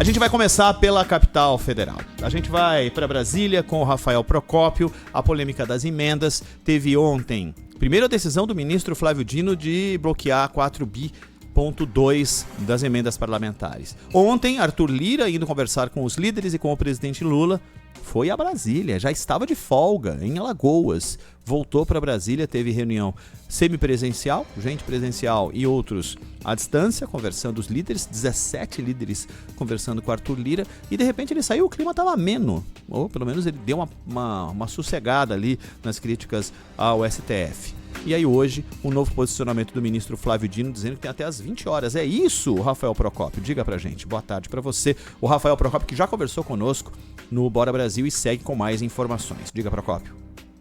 A gente vai começar pela capital federal. A gente vai para Brasília com o Rafael Procópio. A polêmica das emendas teve ontem. Primeiro, a decisão do ministro Flávio Dino de bloquear 4.2 das emendas parlamentares. Ontem, Arthur Lira, indo conversar com os líderes e com o presidente Lula, foi a Brasília, já estava de folga em Alagoas, voltou para Brasília, teve reunião semipresencial, gente presencial e outros à distância, conversando os líderes, 17 líderes conversando com Arthur Lira, e de repente ele saiu, o clima estava ameno, ou pelo menos ele deu uma sossegada ali nas críticas ao STF. E aí hoje, um novo posicionamento do ministro Flávio Dino, dizendo que tem até às 20 horas. É isso, Rafael Procópio? Diga pra gente. Boa tarde pra você. O Rafael Procópio, que já conversou conosco no Bora Brasil e segue com mais informações. Diga, Procópio.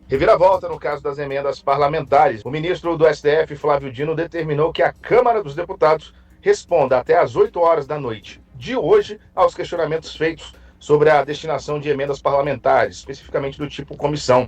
Reviravolta no caso das emendas parlamentares. O ministro do STF, Flávio Dino, determinou que a Câmara dos Deputados responda até às 8 horas da noite de hoje aos questionamentos feitos sobre a destinação de emendas parlamentares, especificamente do tipo comissão.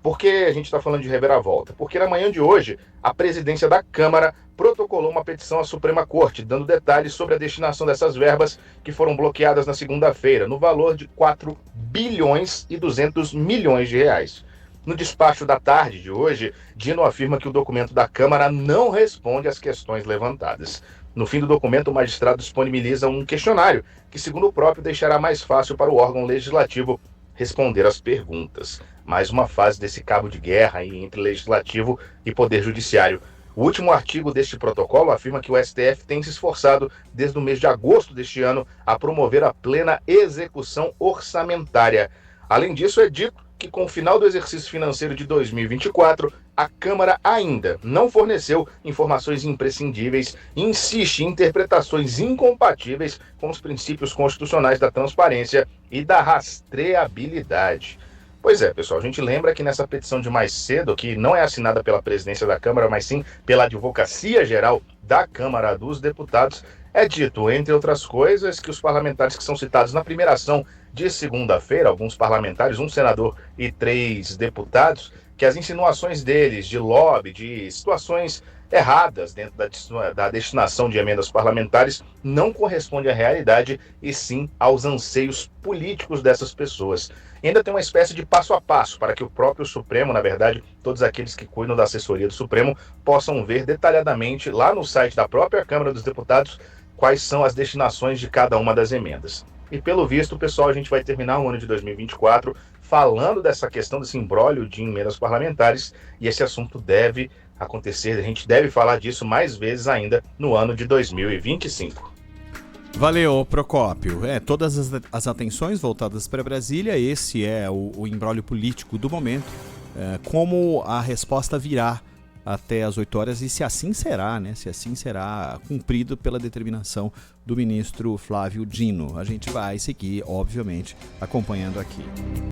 Por que a gente está falando de reviravolta? Porque na manhã de hoje, a presidência da Câmara protocolou uma petição à Suprema Corte, dando detalhes sobre a destinação dessas verbas que foram bloqueadas na segunda-feira, no valor de 4 bilhões e 200 milhões de reais. No despacho da tarde de hoje, Dino afirma que o documento da Câmara não responde às questões levantadas. No fim do documento, o magistrado disponibiliza um questionário que, segundo o próprio, deixará mais fácil para o órgão legislativo responder às perguntas. Mais uma fase desse cabo de guerra aí entre legislativo e poder judiciário. O último artigo deste protocolo afirma que o STF tem se esforçado desde o mês de agosto deste ano a promover a plena execução orçamentária. Além disso, é dito que com o final do exercício financeiro de 2024, a Câmara ainda não forneceu informações imprescindíveis e insiste em interpretações incompatíveis com os princípios constitucionais da transparência e da rastreabilidade. Pois é, pessoal, a gente lembra que nessa petição de mais cedo, que não é assinada pela presidência da Câmara, mas sim pela Advocacia Geral da Câmara dos Deputados, é dito, entre outras coisas, que os parlamentares que são citados na primeira ação de segunda-feira, alguns parlamentares, um senador e 3 deputados, que as insinuações deles de lobby, de situações erradas dentro da destinação de emendas parlamentares não correspondem à realidade e sim aos anseios políticos dessas pessoas. E ainda tem uma espécie de passo a passo para que o próprio Supremo, na verdade, todos aqueles que cuidam da assessoria do Supremo, possam ver detalhadamente lá no site da própria Câmara dos Deputados quais são as destinações de cada uma das emendas. E pelo visto, pessoal, a gente vai terminar o ano de 2024 falando dessa questão, desse imbróglio de emendas parlamentares, e esse assunto deve acontecer, a gente deve falar disso mais vezes ainda no ano de 2025. Valeu, Procópio. Todas as atenções voltadas para Brasília, esse é o imbróglio político do momento, como a resposta virá até as 8 horas e se assim será, né? Se assim será cumprido pela determinação do ministro Flávio Dino. A gente vai seguir, obviamente, acompanhando aqui.